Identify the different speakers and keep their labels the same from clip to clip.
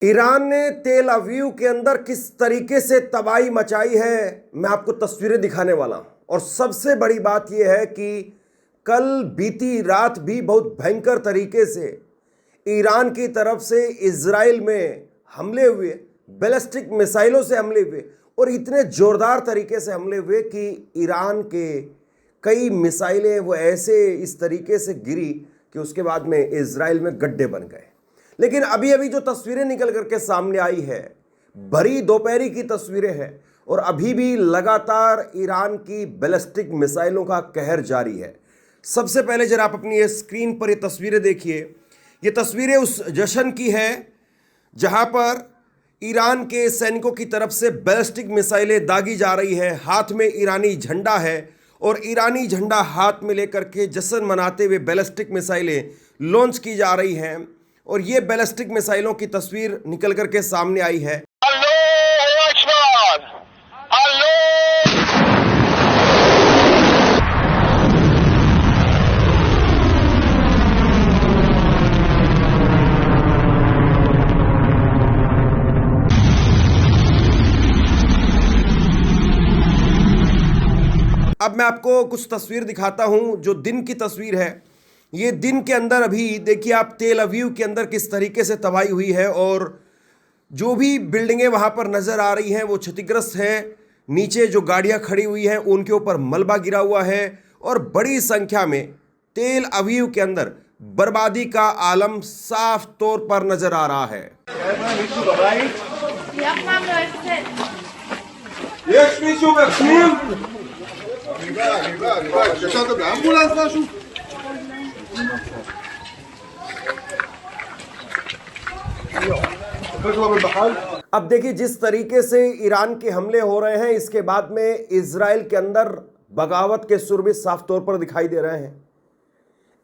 Speaker 1: Iran ने तेल अवीव के अंदर किस तरीके से तबाही मचाई है, मैं आपको तस्वीरें दिखाने वाला हूं। और सबसे बड़ी बात यह है कि कल बीती रात भी बहुत भयंकर तरीके से ईरान की तरफ से इजराइल में हमले हुए, बैलिस्टिक मिसाइलों से हमले हुए और इतने जोरदार तरीके से हमले हुए कि ईरान के कई मिसाइलें वो ऐसे इस तरीके से गिरी कि उसके बाद में इजराइल में गड्ढे बन गए। लेकिन अभी अभी जो तस्वीरें निकल करके सामने आई है, भरी दोपहरी की तस्वीरें हैं और अभी भी लगातार ईरान की बैलिस्टिक मिसाइलों का कहर जारी है। सबसे पहले जरा आप अपनी ये स्क्रीन पर ये तस्वीरें देखिए। ये तस्वीरें उस जश्न की है जहां पर ईरान के सैनिकों की तरफ से बैलिस्टिक मिसाइलें दागी जा रही है। हाथ में ईरानी झंडा है और ईरानी झंडा हाथ में लेकर के जश्न मनाते हुए बैलिस्टिक मिसाइलें लॉन्च की जा रही हैं। और ये बैलिस्टिक मिसाइलों की तस्वीर निकल करके सामने आई है। अब मैं आपको कुछ तस्वीर दिखाता हूं जो दिन की तस्वीर है। ये दिन के अंदर अभी देखिए आप तेल अवीव के अंदर किस तरीके से तबाही हुई है और जो भी बिल्डिंगें वहां पर नजर आ रही हैं वो क्षतिग्रस्त हैं। नीचे जो गाड़ियां खड़ी हुई हैं उनके ऊपर मलबा गिरा हुआ है और बड़ी संख्या में तेल अवीव के अंदर बर्बादी का आलम साफ तौर पर नजर आ रहा है। अब देखिए जिस तरीके से ईरान के हमले हो रहे हैं, इसके बाद में इजराइल के अंदर बगावत के सुर भी साफ तौर पर दिखाई दे रहे हैं।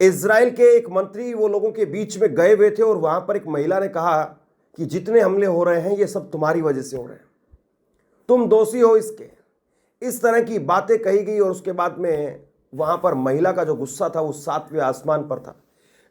Speaker 1: इजराइल के एक मंत्री वो लोगों के बीच में गए हुए थे और वहां पर एक महिला ने कहा कि जितने हमले हो रहे हैं ये सब तुम्हारी वजह से हो रहे हैं, तुम दोषी हो इसके। इस तरह की बातें कही गई और उसके बाद में वहां पर महिला का जो गुस्सा था वो सातवें आसमान पर था।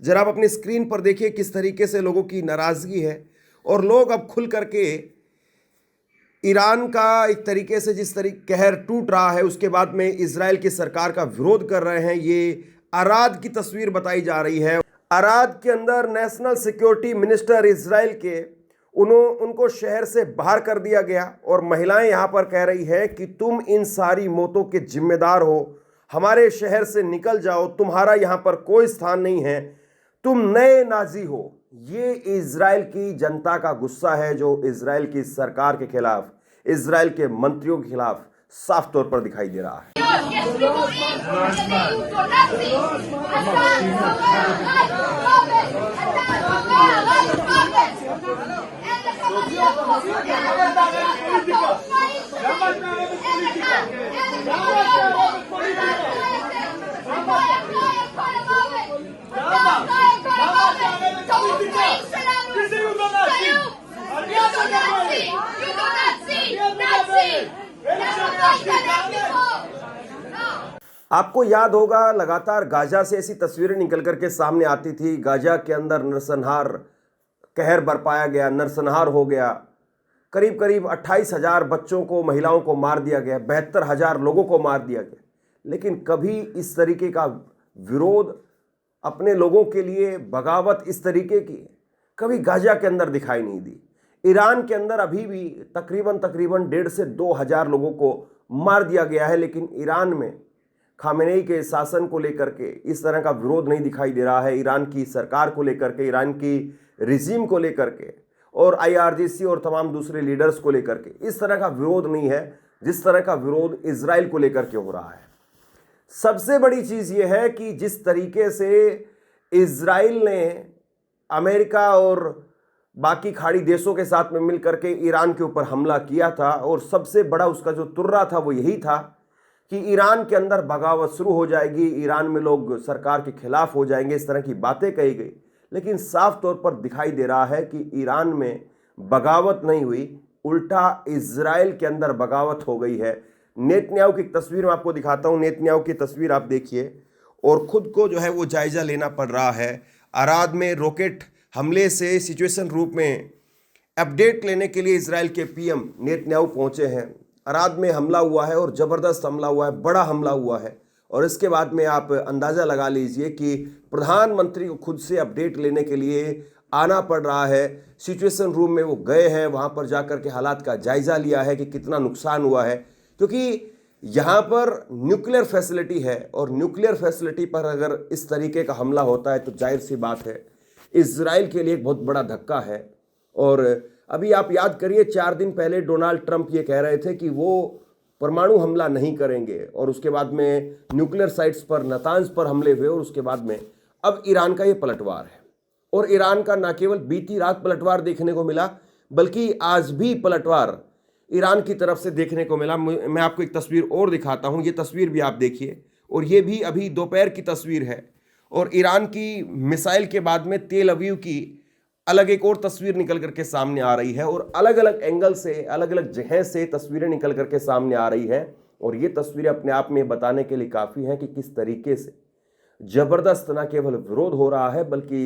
Speaker 1: जरा आप अपनी स्क्रीन पर देखिए किस तरीके से लोगों की नाराजगी है और लोग अब खुल करके ईरान का एक तरीके से जिस तरीके कहर टूट रहा है उसके बाद में इजराइल की सरकार का विरोध कर रहे हैं। ये अराद की तस्वीर बताई जा रही है। अराद के अंदर नेशनल सिक्योरिटी मिनिस्टर इजराइल के उनको शहर से बाहर कर दिया गया और महिलाएं यहां पर कह रही है कि तुम इन सारी मौतों के जिम्मेदार हो, हमारे शहर से निकल जाओ, तुम्हारा यहां पर कोई स्थान नहीं है, तुम नए नाजी हो। ये इजराइल की जनता का गुस्सा है जो इजराइल की सरकार के खिलाफ, इजराइल के मंत्रियों के खिलाफ साफ तौर पर दिखाई दे रहा है। आपको याद होगा लगातार गाजा से ऐसी तस्वीरें निकल करके सामने आती थी। गाजा के अंदर नरसंहार कहर बरपाया गया, नरसंहार हो गया। करीब करीब 28,000 बच्चों को, महिलाओं को मार दिया गया, 72,000 लोगों को मार दिया गया। लेकिन कभी इस तरीके का विरोध, अपने लोगों के लिए बगावत इस तरीके की कभी गाजा के अंदर दिखाई नहीं दी। ईरान के अंदर अभी भी तकरीबन 1,500 से 2,000 लोगों को मार दिया गया है। लेकिन ईरान में खामेनेई के शासन को लेकर के इस तरह का विरोध नहीं दिखाई दे रहा है। ईरान की सरकार को लेकर के, ईरान की रिजीम को लेकर के और IRGC और तमाम दूसरे लीडर्स को लेकर के इस तरह का विरोध नहीं है जिस तरह का विरोध इजराइल को लेकर के हो रहा है। सबसे बड़ी चीज यह है कि जिस तरीके से इजराइल ने अमेरिका और बाकी खाड़ी देशों के साथ में मिलकर के ईरान के ऊपर हमला किया था और सबसे बड़ा उसका जो तुर्रा था वो यही था कि ईरान के अंदर बगावत शुरू हो जाएगी, ईरान में लोग सरकार के खिलाफ हो जाएंगे, इस तरह की बातें कही गई। लेकिन साफ तौर पर दिखाई दे रहा है कि ईरान में बगावत नहीं हुई, उल्टा इजराइल के अंदर बगावत हो गई है। नेतन्याहू की तस्वीर मैं आपको दिखाता हूं। नेतन्याहू की तस्वीर आप देखिए और खुद को जो है वो जायजा लेना पड़ रहा है। अराद में रॉकेट हमले से सिचुएशन रूप में अपडेट लेने के लिए इजराइल के पीएम नेतन्याहू पहुंचे हैं। अराद में हमला हुआ है और ज़बरदस्त हमला हुआ है, बड़ा हमला हुआ है। और इसके बाद में आप अंदाज़ा लगा लीजिए कि प्रधानमंत्री को खुद से अपडेट लेने के लिए आना पड़ रहा है। सिचुएशन रूम में वो गए हैं, वहाँ पर जाकर के हालात का जायज़ा लिया है कि कितना नुकसान हुआ है, क्योंकि यहाँ पर न्यूक्लियर फैसिलिटी है और न्यूक्लियर फैसिलिटी पर अगर इस तरीके का हमला होता है तो जाहिर सी बात है इजराइल के लिए एक बहुत बड़ा धक्का है। और अभी आप याद करिए 4 दिन पहले डोनाल्ड ट्रंप ये कह रहे थे कि वो परमाणु हमला नहीं करेंगे और उसके बाद में न्यूक्लियर साइट्स पर, नातांज पर हमले हुए और उसके बाद में अब ईरान का ये पलटवार है। और ईरान का न केवल बीती रात पलटवार देखने को मिला बल्कि आज भी पलटवार ईरान की तरफ से देखने को मिला। मैं आपको एक तस्वीर और दिखाता हूँ, ये तस्वीर भी आप देखिए। और ये भी अभी दोपहर की तस्वीर है और ईरान की मिसाइल के बाद में तेल अवीव की अलग एक और तस्वीर निकल करके सामने आ रही है और अलग अलग एंगल से, अलग अलग जगह से तस्वीरें निकल करके सामने आ रही है। और ये तस्वीरें अपने आप में बताने के लिए काफ़ी हैं कि किस तरीके से ज़बरदस्त न केवल विरोध हो रहा है बल्कि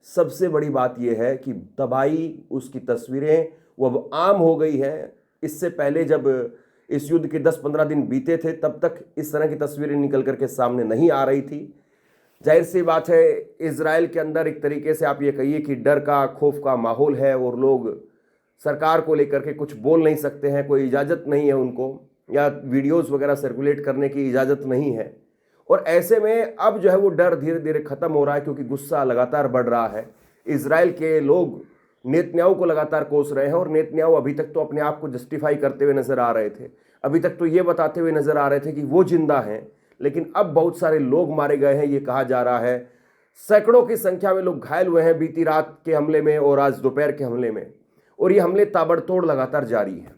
Speaker 1: सबसे बड़ी बात यह है कि तबाही, उसकी तस्वीरें वो अब आम हो गई हैं। इससे पहले जब इस युद्ध के 10-15 दिन बीते थे तब तक इस तरह की तस्वीरें निकल करके सामने नहीं आ रही थी। जाहिर सी बात है इजराइल के अंदर एक तरीके से आप ये कहिए कि डर का, खौफ का माहौल है और लोग सरकार को लेकर के कुछ बोल नहीं सकते हैं, कोई इजाज़त नहीं है उनको, या वीडियोस वगैरह सर्कुलेट करने की इजाज़त नहीं है। और ऐसे में अब जो है वो डर धीरे धीरे ख़त्म हो रहा है क्योंकि गुस्सा लगातार बढ़ रहा है। इजराइल के लोग नेतन्याहू को लगातार कोस रहे हैं और नेतन्याहू अभी तक तो अपने आप को जस्टिफाई करते हुए नज़र आ रहे थे, अभी तक तो ये बताते हुए नज़र आ रहे थे कि वो जिंदा हैं, लेकिन अब बहुत सारे लोग मारे गए हैं। ये कहा जा रहा है सैकड़ों की संख्या में लोग घायल हुए हैं बीती रात के हमले में और आज दोपहर के हमले में, और ये हमले ताबड़तोड़ लगातार जारी हैं।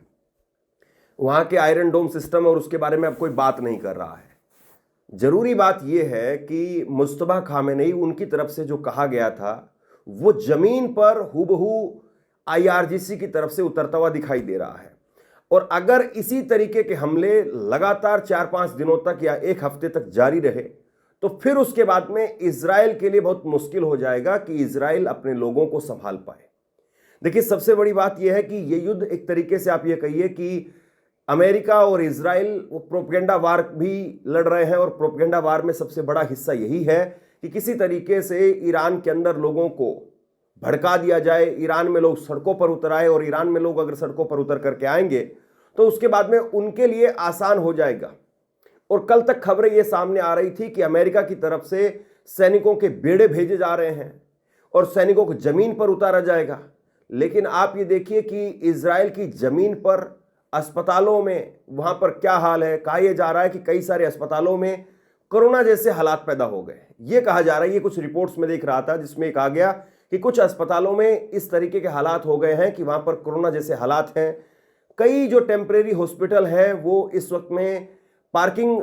Speaker 1: वहाँ के आयरन डोम सिस्टम और उसके बारे में अब कोई बात नहीं कर रहा है। जरूरी बात यह है कि मुस्तफा खामेनेई, उनकी तरफ से जो कहा गया था वो जमीन पर हुबहू IRGC की तरफ से उतरता हुआ दिखाई दे रहा है। और अगर इसी तरीके के हमले लगातार 4-5 दिनों तक या एक हफ्ते तक जारी रहे तो फिर उसके बाद में इजराइल के लिए बहुत मुश्किल हो जाएगा कि इजराइल अपने लोगों को संभाल पाए। देखिए, सबसे बड़ी बात यह है कि यह युद्ध एक तरीके से आप ये कहिए कि अमेरिका और इजराइल वो प्रोपेगेंडा वार भी लड़ रहे हैं और प्रोपेगेंडा वार में सबसे बड़ा हिस्सा यही है कि किसी तरीके से ईरान के अंदर लोगों को भड़का दिया जाए, ईरान में लोग सड़कों पर उतर आए, और ईरान में लोग अगर सड़कों पर उतर करके आएंगे तो उसके बाद में उनके लिए आसान हो जाएगा। और कल तक खबरें ये सामने आ रही थी कि अमेरिका की तरफ से सैनिकों के बेड़े भेजे जा रहे हैं और सैनिकों को जमीन पर उतारा जाएगा। लेकिन आप ये देखिए कि इजराइल की जमीन पर अस्पतालों में वहां पर क्या हाल है। कहा यह जा रहा है कि कई सारे अस्पतालों में कोरोना जैसे हालात पैदा हो गए। ये कहा जा रहा है, ये कुछ रिपोर्ट्स में देख रहा था जिसमें कहा गया कि कुछ अस्पतालों में इस तरीके के हालात हो गए हैं कि वहां पर कोरोना जैसे हालात हैं। कई जो टेम्परेरी हॉस्पिटल है वो इस वक्त में पार्किंग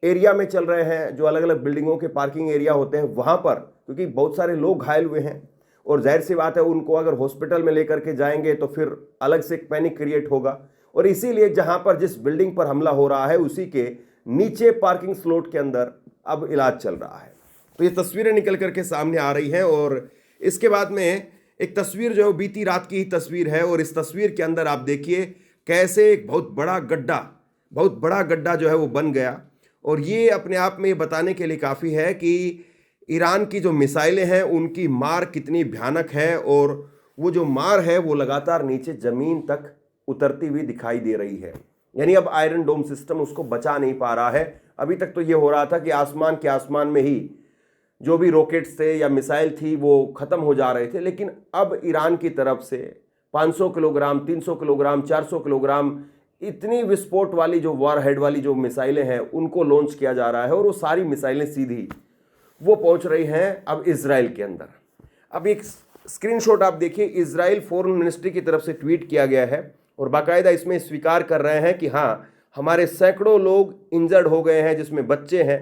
Speaker 1: एरिया में चल रहे हैं, जो अलग अलग बिल्डिंगों के पार्किंग एरिया होते हैं वहां पर, क्योंकि बहुत सारे लोग घायल हुए हैं और जाहिर सी बात है उनको अगर हॉस्पिटल में लेकर के जाएंगे तो फिर अलग से एक पैनिक क्रिएट होगा। और इसीलिए जहां पर जिस बिल्डिंग पर हमला हो रहा है उसी के नीचे पार्किंग स्लॉट के अंदर अब इलाज चल रहा है। तो ये तस्वीरें निकल करके सामने आ रही हैं और इसके बाद में एक तस्वीर जो है बीती रात की ही तस्वीर है और इस तस्वीर के अंदर आप देखिए कैसे एक बहुत बड़ा गड्ढा जो है वो बन गया। और ये अपने आप में बताने के लिए काफ़ी है कि ईरान की जो मिसाइलें हैं उनकी मार कितनी भयानक है और वो जो मार है वो लगातार नीचे ज़मीन तक उतरती हुई दिखाई दे रही है। यानी अब आयरन डोम सिस्टम उसको बचा नहीं पा रहा है। अभी तक तो ये हो रहा था कि आसमान में ही जो भी रॉकेट्स थे या मिसाइल थी वो ख़त्म हो जा रहे थे, लेकिन अब ईरान की तरफ से 500 किलोग्राम, 300 किलोग्राम, 400 किलोग्राम इतनी विस्फोट वाली जो वॉरहेड वाली जो मिसाइलें हैं उनको लॉन्च किया जा रहा है और वो सारी मिसाइलें सीधी वो पहुंच रही हैं अब इजराइल के अंदर। अब एक स्क्रीनशॉट आप देखिए, इजराइल फॉरेन मिनिस्ट्री की तरफ से ट्वीट किया गया है और बाकायदा इसमें स्वीकार कर रहे हैं कि हाँ, हमारे सैकड़ों लोग इंजर्ड हो गए हैं जिसमें बच्चे हैं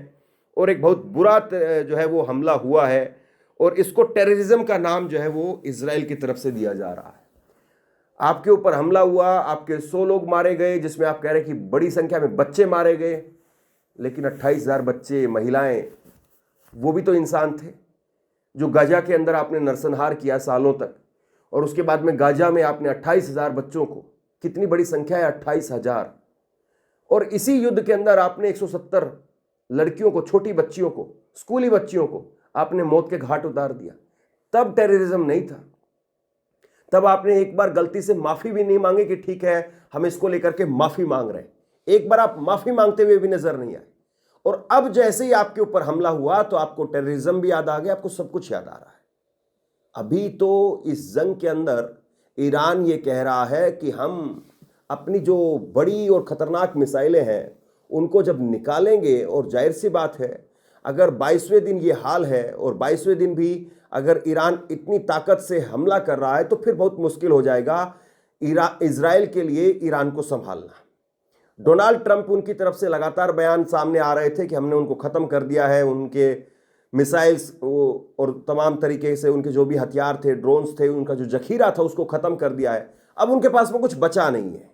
Speaker 1: और एक बहुत बुरा जो है वो हमला हुआ है और इसको टेररिज्म का नाम जो है वो इजराइल की तरफ से दिया जा रहा है। आपके ऊपर हमला हुआ, आपके 100 लोग मारे गए, जिसमें आप कह रहे हैं कि बड़ी संख्या में बच्चे मारे गए, लेकिन 28,000 बच्चे, महिलाएं, वो भी तो इंसान थे जो गाजा के अंदर आपने नरसंहार किया सालों तक। और उसके बाद में गाजा में आपने 28,000 बच्चों को, कितनी बड़ी संख्या है 28,000, और इसी युद्ध के अंदर आपने 170 लड़कियों को, छोटी बच्चियों को, स्कूली बच्चियों को आपने मौत के घाट उतार दिया। तब टेररिज्म नहीं था। तब आपने एक बार गलती से माफी भी नहीं मांगी कि ठीक है हम इसको लेकर के माफी मांग रहे हैं। एक बार आप माफी मांगते हुए भी नजर नहीं आए। और अब जैसे ही आपके ऊपर हमला हुआ तो आपको टेररिज्म भी याद आ गया, आपको सब कुछ याद आ रहा है। अभी तो इस जंग के अंदर ईरान ये कह रहा है कि हम अपनी जो बड़ी और खतरनाक मिसाइलें हैं उनको जब निकालेंगे, और जाहिर सी बात है अगर 22वें दिन ये हाल है और 22वें दिन भी अगर ईरान इतनी ताकत से हमला कर रहा है तो फिर बहुत मुश्किल हो जाएगा इजराइल के लिए ईरान को संभालना। डोनाल्ड ट्रंप उनकी तरफ से लगातार बयान सामने आ रहे थे कि हमने उनको ख़त्म कर दिया है, उनके मिसाइल्स और तमाम तरीके से उनके जो भी हथियार थे, ड्रोन्स थे, उनका जो जखीरा था उसको ख़त्म कर दिया है। अब उनके पास में कुछ बचा नहीं है।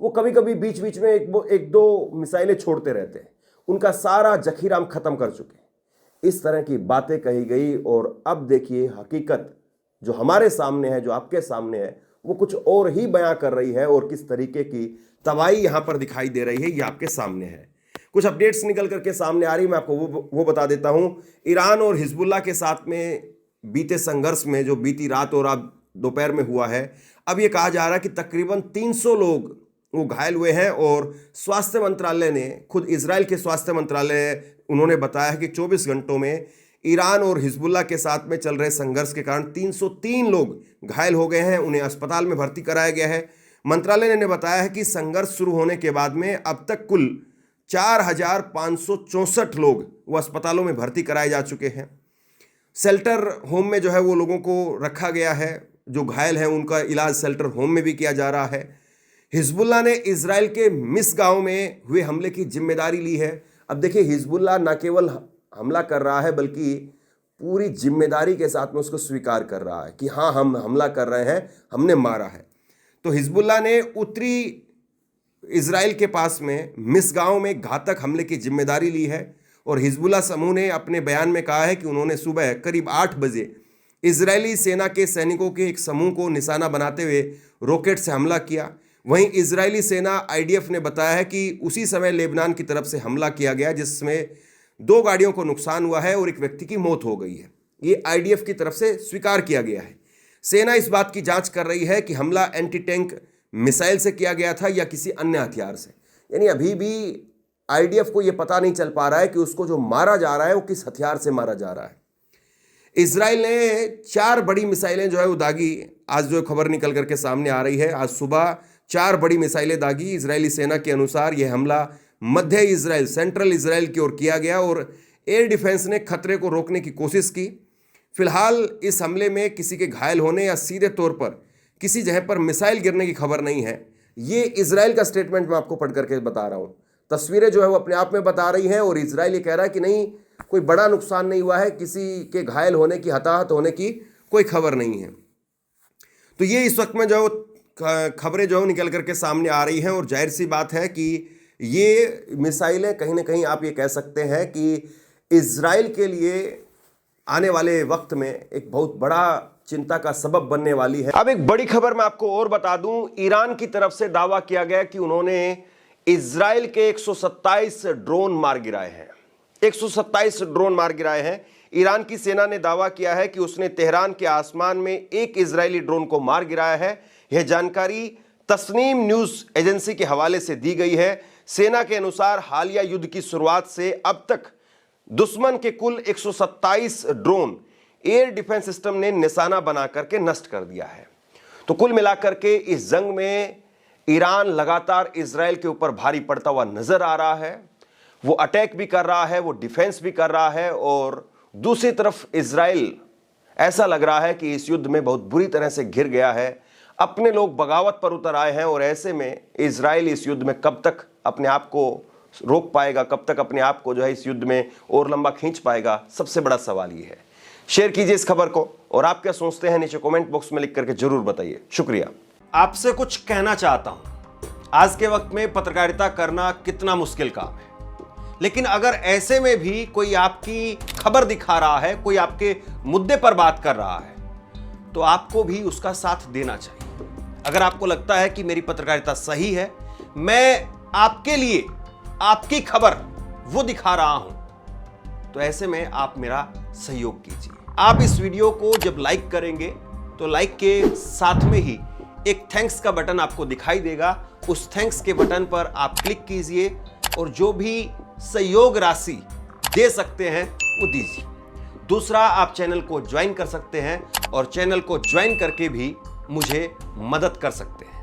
Speaker 1: वो कभी कभी बीच बीच में एक दो मिसाइलें छोड़ते रहते हैं। उनका सारा जखीरा हम ख़त्म कर चुके हैं। इस तरह की बातें कही गई और अब देखिए हकीकत जो हमारे सामने है, जो आपके सामने है, वो कुछ और ही बयां कर रही है और किस तरीके की तबाही यहां पर दिखाई दे रही है ये आपके सामने है। कुछ अपडेट्स निकल करके सामने आ रही, मैं आपको वो बता देता हूं। ईरान और हिजबुल्लाह के साथ में बीते संघर्ष में जो बीती रात और अब दोपहर में हुआ है, अब ये कहा जा रहा है कि तकरीबन 300 लोग वो घायल हुए हैं। और स्वास्थ्य मंत्रालय ने, खुद इजराइल के स्वास्थ्य मंत्रालय, उन्होंने बताया है कि 24 घंटों में ईरान और हिजबुल्लाह के साथ में चल रहे संघर्ष के कारण 303 लोग घायल हो गए हैं। उन्हें अस्पताल में भर्ती कराया गया है। मंत्रालय ने बताया है कि संघर्ष शुरू होने के बाद में अब तक कुल 4,564 लोग वो अस्पतालों में भर्ती कराए जा चुके हैं। शेल्टर होम में जो है वो लोगों को रखा गया है। जो घायल हैं उनका इलाज शेल्टर होम में भी किया जा रहा है। हिजबुल्लाह ने इजराइल के मिस गांव में हुए हमले की जिम्मेदारी ली है। अब देखिए हिजबुल्लाह न केवल हमला कर रहा है बल्कि पूरी जिम्मेदारी के साथ में उसको स्वीकार कर रहा है कि हाँ हम हमला कर रहे हैं, हमने मारा है। तो हिजबुल्लाह ने उत्तरी इजराइल के पास में मिस गांव में घातक हमले की जिम्मेदारी ली है। और हिजबुल्लाह समूह ने अपने बयान में कहा है कि उन्होंने सुबह करीब 8 बजे इजरायली सेना के सैनिकों के एक समूह को निशाना बनाते हुए रॉकेट से हमला किया। वहीं इजरायली सेना IDF ने बताया है कि उसी समय लेबनान की तरफ से हमला किया गया, जिसमें 2 गाड़ियों को नुकसान हुआ है और एक व्यक्ति की मौत हो गई है। ये IDF की तरफ से स्वीकार किया गया है। सेना इस बात की जांच कर रही है कि हमला एंटी टैंक मिसाइल से किया गया था या किसी अन्य हथियार से। यानी अभी भी IDF को यह पता नहीं चल पा रहा है कि उसको जो मारा जा रहा है वो किस हथियार से मारा जा रहा है। इजराइल ने 4 बड़ी मिसाइलें जो है वो दागी। आज जो खबर निकल करके सामने आ रही है, आज सुबह 4 बड़ी मिसाइलें दागी। इजरायली सेना के अनुसार यह हमला मध्य इजराइल, सेंट्रल इजराइल की ओर किया गया और एयर डिफेंस ने खतरे को रोकने की कोशिश की। फिलहाल इस हमले में किसी के घायल होने या सीधे तौर पर किसी जगह पर मिसाइल गिरने की खबर नहीं है। ये इजराइल का स्टेटमेंट मैं आपको पढ़ करके बता रहा हूँ। तस्वीरें जो है वो अपने आप में बता रही हैं और इजराइल ये कह रहा है कि नहीं, कोई बड़ा नुकसान नहीं हुआ है, किसी के घायल होने की, हताहत होने की कोई खबर नहीं है। तो ये इस वक्त में जो खबरें जो निकल करके सामने आ रही हैं और जाहिर सी बात है कि ये मिसाइलें कहीं ना कहीं आप ये कह सकते हैं कि इजराइल के लिए आने वाले वक्त में एक बहुत बड़ा चिंता का सबब बनने वाली है। अब एक बड़ी खबर मैं आपको और बता दूं, ईरान की तरफ से दावा किया गया कि उन्होंने इजराइल के 127 ड्रोन मार गिराए हैं। 127 ड्रोन मार गिराए हैं। ईरान की सेना ने दावा किया है कि उसने तेहरान के आसमान में एक इजरायली ड्रोन को मार गिराया है। यह जानकारी तस्नीम न्यूज एजेंसी के हवाले से दी गई है। सेना के अनुसार हालिया युद्ध की शुरुआत से अब तक दुश्मन के कुल 127 ड्रोन एयर डिफेंस सिस्टम ने निशाना बना करके नष्ट कर दिया है। तो कुल मिलाकर के इस जंग में ईरान लगातार इजराइल के ऊपर भारी पड़ता हुआ नजर आ रहा है। वो अटैक भी कर रहा है, वो डिफेंस भी कर रहा है और दूसरी तरफ इजराइल ऐसा लग रहा है कि इस युद्ध में बहुत बुरी तरह से घिर गया है। अपने लोग बगावत पर उतर आए हैं और ऐसे में इजराइल इस युद्ध में कब तक अपने आप को रोक पाएगा, कब तक अपने आप को जो है इस युद्ध में और लंबा खींच पाएगा, सबसे बड़ा सवाल ये है। शेयर कीजिए इस खबर को और आप क्या सोचते हैं नीचे कमेंट बॉक्स में लिख करके जरूर बताइए। शुक्रिया। आपसे कुछ कहना चाहता हूं। आज के वक्त में पत्रकारिता करना कितना मुश्किल काम है, लेकिन अगर ऐसे में भी कोई आपकी खबर दिखा रहा है, कोई आपके मुद्दे पर बात कर रहा है, तो आपको भी उसका साथ देना चाहिए। अगर आपको लगता है कि मेरी पत्रकारिता सही है, मैं आपके लिए आपकी खबर वो दिखा रहा हूं, तो ऐसे में आप मेरा सहयोग कीजिए। आप इस वीडियो को जब लाइक करेंगे तो लाइक के साथ में ही एक थैंक्स का बटन आपको दिखाई देगा। उस थैंक्स के बटन पर आप क्लिक कीजिए और जो भी सहयोग राशि दे सकते हैं वो दीजिए। दूसरा, आप चैनल को ज्वाइन कर सकते हैं और चैनल को ज्वाइन करके भी मुझे मदद कर सकते हैं।